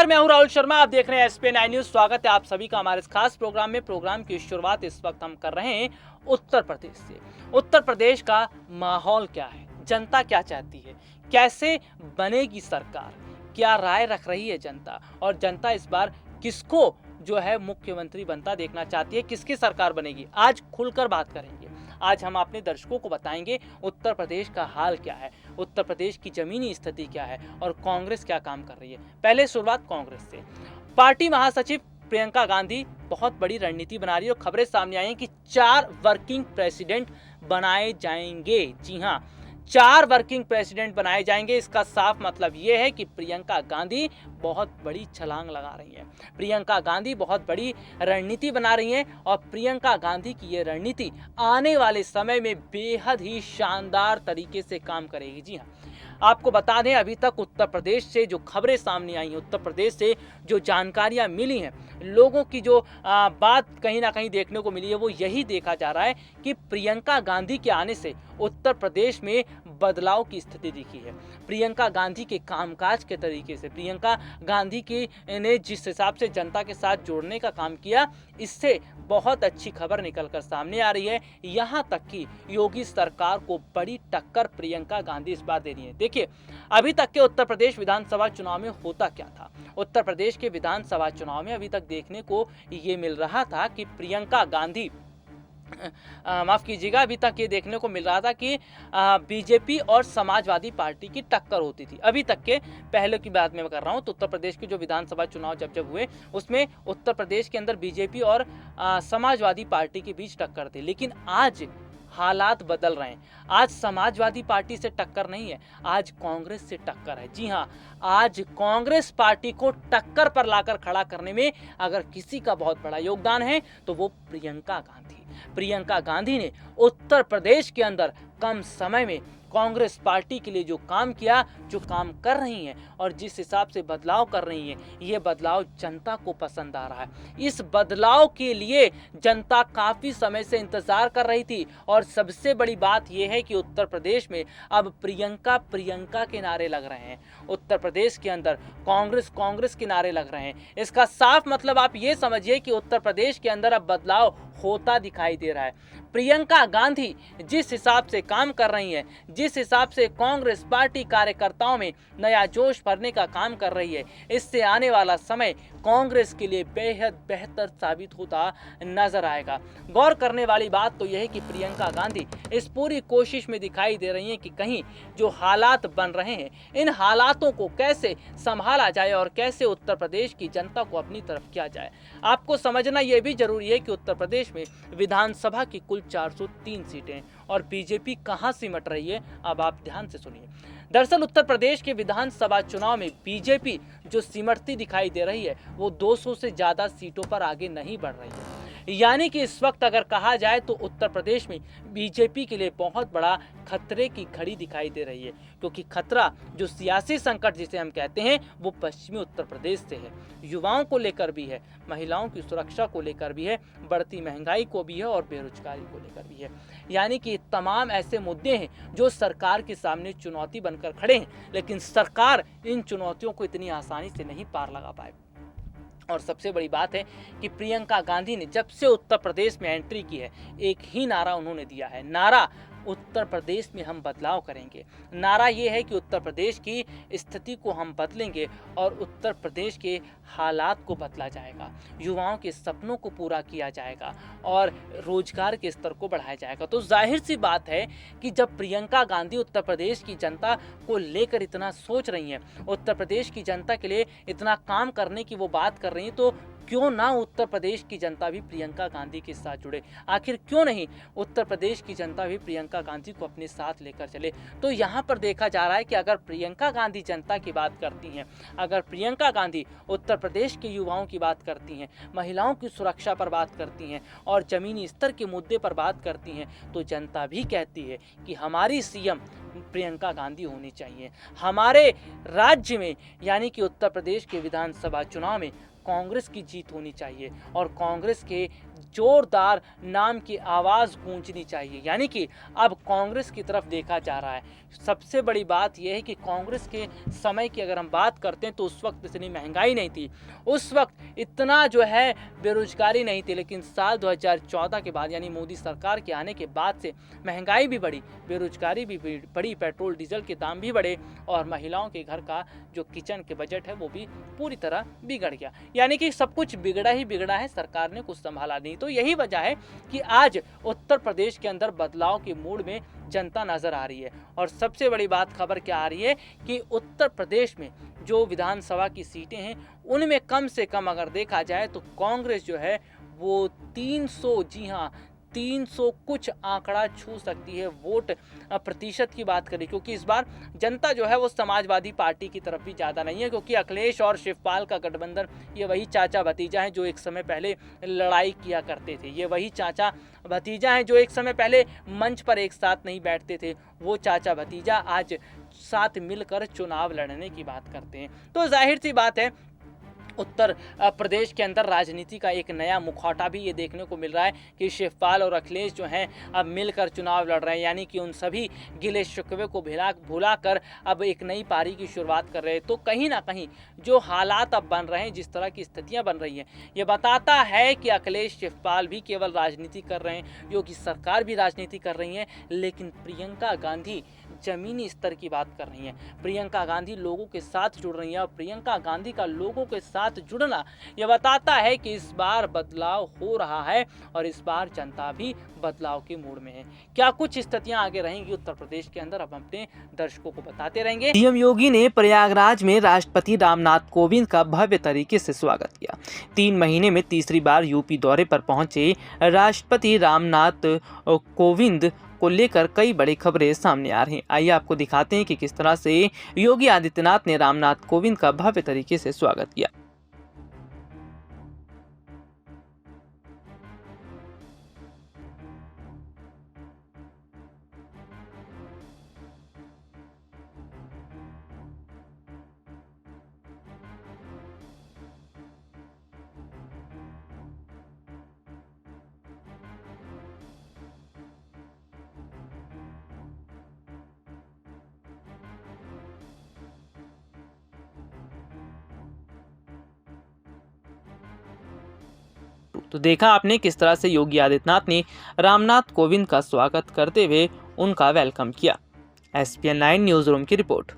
नमस्कार, मैं हूं राहुल शर्मा। आप देख रहे हैं SPN न्यूज। स्वागत है आप सभी का हमारे इस खास प्रोग्राम में। प्रोग्राम की शुरुआत इस वक्त हम कर रहे हैं उत्तर प्रदेश से। उत्तर प्रदेश का माहौल क्या है, जनता क्या चाहती है, कैसे बनेगी सरकार, क्या राय रख रही है जनता, और जनता इस बार किसको जो है मुख्यमंत्री बनता देखना चाहती है, किसकी सरकार बनेगी, आज खुलकर बात करेंगे। आज हम अपने दर्शकों को बताएंगे उत्तर प्रदेश का हाल क्या है, उत्तर प्रदेश की जमीनी स्थिति क्या है और कांग्रेस क्या काम कर रही है। पहले शुरुआत कांग्रेस से। पार्टी महासचिव प्रियंका गांधी बहुत बड़ी रणनीति बना रही है और खबरें सामने आई हैं कि 4 वर्किंग प्रेसिडेंट बनाए जाएंगे। जी हां, 4 वर्किंग प्रेसिडेंट बनाए जाएंगे। इसका साफ मतलब यह है कि प्रियंका गांधी बहुत बड़ी छलांग लगा रही हैं। प्रियंका गांधी बहुत बड़ी रणनीति बना रही हैं और प्रियंका गांधी की ये रणनीति आने वाले समय में बेहद ही शानदार तरीके से काम करेगी। जी हाँ, आपको बता दें, अभी तक उत्तर प्रदेश से जो खबरें सामने आई हैं, उत्तर प्रदेश से जो जानकारियां मिली हैं, लोगों की जो बात कहीं ना कहीं देखने को मिली है, वो यही देखा जा रहा है कि प्रियंका गांधी के आने से उत्तर प्रदेश में बदलाव की स्थिति दिखी है। प्रियंका गांधी के कामकाज के तरीके से, प्रियंका गांधी की ने जिस हिसाब से जनता के साथ जोड़ने का काम किया, इससे बहुत अच्छी खबर निकलकर सामने आ रही है। यहां तक कि योगी सरकार को बड़ी टक्कर प्रियंका गांधी इस बार दे रही है। देखिए, अभी तक के उत्तर प्रदेश विधानसभा चुनाव में होता क्या था। उत्तर प्रदेश के विधानसभा चुनाव में अभी तक देखने को ये मिल रहा था कि प्रियंका गांधी माफ कीजिएगा, अभी तक ये देखने को मिल रहा था कि बीजेपी और समाजवादी पार्टी की टक्कर होती थी। अभी तक के, पहले की बात मैं कर रहा हूँ, तो उत्तर प्रदेश के जो विधानसभा चुनाव जब हुए, उसमें उत्तर प्रदेश के अंदर बीजेपी और समाजवादी पार्टी के बीच टक्कर थी। लेकिन आज हालात बदल रहे हैं। आज समाजवादी पार्टी से टक्कर नहीं है, आज कांग्रेस से टक्कर है। जी हाँ, आज कांग्रेस पार्टी को टक्कर पर लाकर खड़ा करने में अगर किसी का बहुत बड़ा योगदान है तो वो प्रियंका गांधी। प्रियंका गांधी ने उत्तर प्रदेश के अंदर कम समय में कांग्रेस पार्टी के लिए जो काम किया, जो काम कर रही हैं और जिस हिसाब से बदलाव कर रही हैं, ये बदलाव जनता को पसंद आ रहा है। इस बदलाव के लिए जनता काफी समय से इंतजार कर रही थी और सबसे बड़ी बात यह है कि उत्तर प्रदेश में अब प्रियंका प्रियंका के नारे लग रहे हैं। उत्तर प्रदेश के अंदर कांग्रेस कांग्रेस के नारे लग रहे हैं। इसका साफ मतलब आप ये समझिए कि उत्तर प्रदेश के अंदर अब बदलाव होता दिखाई दे रहा है। प्रियंका गांधी जिस हिसाब से काम कर रही हैं, जिस हिसाब से कांग्रेस पार्टी कार्यकर्ताओं में नया जोश भरने का काम कर रही है, इससे आने वाला समय कांग्रेस के लिए बेहद बेहतर साबित होता नजर आएगा। गौर करने वाली बात तो यह है कि प्रियंका गांधी इस पूरी कोशिश में दिखाई दे रही हैं कि कहीं जो हालात बन रहे हैं, इन हालातों को कैसे संभाला जाए और कैसे उत्तर प्रदेश की जनता को अपनी तरफ किया जाए। आपको समझना यह भी जरूरी है कि उत्तर प्रदेश में विधानसभा की कुल 403 सीटें और बीजेपी कहां सिमट रही है, अब आप ध्यान से सुनिए। दरअसल उत्तर प्रदेश के विधानसभा चुनाव में बीजेपी जो सिमटती दिखाई दे रही है, वो 200 से ज्यादा सीटों पर आगे नहीं बढ़ रही है। यानी कि इस वक्त अगर कहा जाए तो उत्तर प्रदेश में बीजेपी के लिए बहुत बड़ा खतरे की घड़ी दिखाई दे रही है, क्योंकि खतरा, जो सियासी संकट जिसे हम कहते हैं, वो पश्चिमी उत्तर प्रदेश से है। युवाओं को लेकर भी है, महिलाओं की सुरक्षा को लेकर भी है, बढ़ती महंगाई को भी है और बेरोजगारी को लेकर भी है। यानी कि तमाम ऐसे मुद्दे हैं जो सरकार के सामने चुनौती बनकर खड़े हैं, लेकिन सरकार इन चुनौतियों को इतनी आसानी से नहीं पार लगा पाए। और सबसे बड़ी बात है कि प्रियंका गांधी ने जब से उत्तर प्रदेश में एंट्री की है, एक ही नारा उन्होंने दिया है, नारा उत्तर प्रदेश में हम बदलाव करेंगे। नारा ये है कि उत्तर प्रदेश की स्थिति को हम बदलेंगे और उत्तर प्रदेश के हालात को बदला जाएगा, युवाओं के सपनों को पूरा किया जाएगा और रोजगार के स्तर को बढ़ाया जाएगा। तो जाहिर सी बात है कि जब प्रियंका गांधी उत्तर प्रदेश की जनता को लेकर इतना सोच रही हैं, उत्तर प्रदेश की जनता के लिए इतना काम करने की वो बात कर रही हैं, तो क्यों ना उत्तर प्रदेश की जनता भी प्रियंका गांधी के साथ जुड़े। आखिर क्यों नहीं उत्तर प्रदेश की जनता भी प्रियंका गांधी को अपने साथ लेकर चले। तो यहाँ पर देखा जा रहा है कि अगर प्रियंका गांधी जनता की बात करती हैं, अगर प्रियंका गांधी उत्तर प्रदेश के युवाओं की बात करती हैं, महिलाओं की सुरक्षा पर बात करती हैं और जमीनी स्तर के मुद्दे पर बात करती हैं, तो जनता भी कहती है कि हमारी सीएम प्रियंका गांधी होनी चाहिए। हमारे राज्य में यानी कि उत्तर प्रदेश के विधानसभा चुनाव में कांग्रेस की जीत होनी चाहिए और कांग्रेस के जोरदार नाम की आवाज़ गूंजनी चाहिए। यानी कि अब कांग्रेस की तरफ देखा जा रहा है। सबसे बड़ी बात यह है कि कांग्रेस के समय की अगर हम बात करते हैं तो उस वक्त इतनी महंगाई नहीं थी, उस वक्त इतना जो है बेरोजगारी नहीं थी, लेकिन साल 2014 के बाद यानी मोदी सरकार के आने के बाद से महंगाई भी बढ़ी, बेरोजगारी भी बढ़ी, पेट्रोल डीजल के दाम भी बढ़े और महिलाओं के घर का जो किचन के बजट है वो भी पूरी तरह बिगड़ गया। यानी कि सब कुछ बिगड़ा ही बिगड़ा है, सरकार ने कुछ संभाला नहीं। तो यही वजह है कि आज उत्तर प्रदेश के अंदर बदलाव के मूड में जनता नजर आ रही है। और सबसे बड़ी बात खबर क्या आ रही है कि उत्तर प्रदेश में जो विधानसभा की सीटें हैं उनमें कम से कम अगर देखा जाए तो कांग्रेस जो है वो 300, जी हाँ 300 कुछ आंकड़ा छू सकती है वोट प्रतिशत की बात करें, क्योंकि इस बार जनता जो है वो समाजवादी पार्टी की तरफ भी ज़्यादा नहीं है, क्योंकि अखिलेश और शिवपाल का गठबंधन ये वही चाचा भतीजा हैं जो एक समय पहले लड़ाई किया करते थे, ये वही चाचा भतीजा हैं जो एक समय पहले मंच पर एक साथ नहीं बैठते थे, वो चाचा भतीजा आज साथ मिलकर चुनाव लड़ने की बात करते हैं। तो जाहिर सी बात है उत्तर प्रदेश के अंदर राजनीति का एक नया मुखौटा भी ये देखने को मिल रहा है कि शिवपाल और अखिलेश जो हैं अब मिलकर चुनाव लड़ रहे हैं, यानी कि उन सभी गिले शिकवे को भुलाकर अब एक नई पारी की शुरुआत कर रहे हैं। तो कहीं ना कहीं जो हालात अब बन रहे हैं, जिस तरह की स्थितियां बन रही हैं, ये बताता है कि अखिलेश शिवपाल भी केवल राजनीति कर रहे हैं, योगी सरकार भी राजनीति कर रही है, लेकिन प्रियंका गांधी जमीनी स्तर की बात कर रही हैं। प्रियंका गांधी लोगों के साथ जुड़ रही हैं और प्रियंका गांधी का लोगों के साथ जुड़ना यह बताता है कि इस बार बदलाव हो रहा है और इस बार जनता भी बदलाव के मूड में है। क्या कुछ स्थितियां आगे रहेंगी उत्तर प्रदेश के अंदर, अब अपने दर्शकों को बताते रहेंगे। सीएम योगी ने प्रयागराज में राष्ट्रपति रामनाथ कोविंद का भव्य तरीके से स्वागत किया। 3 महीने में तीसरी बार यूपी दौरे पर पहुंचे राष्ट्रपति रामनाथ कोविंद को लेकर कई बड़ी खबरें सामने आ रही हैं। आइए आपको दिखाते हैं कि किस तरह से योगी आदित्यनाथ ने रामनाथ कोविंद का भव्य तरीके से स्वागत किया। तो देखा आपने किस तरह से योगी आदित्यनाथ ने रामनाथ कोविंद का स्वागत करते हुए उनका वेलकम किया। SPN 9 न्यूज रूम की रिपोर्ट।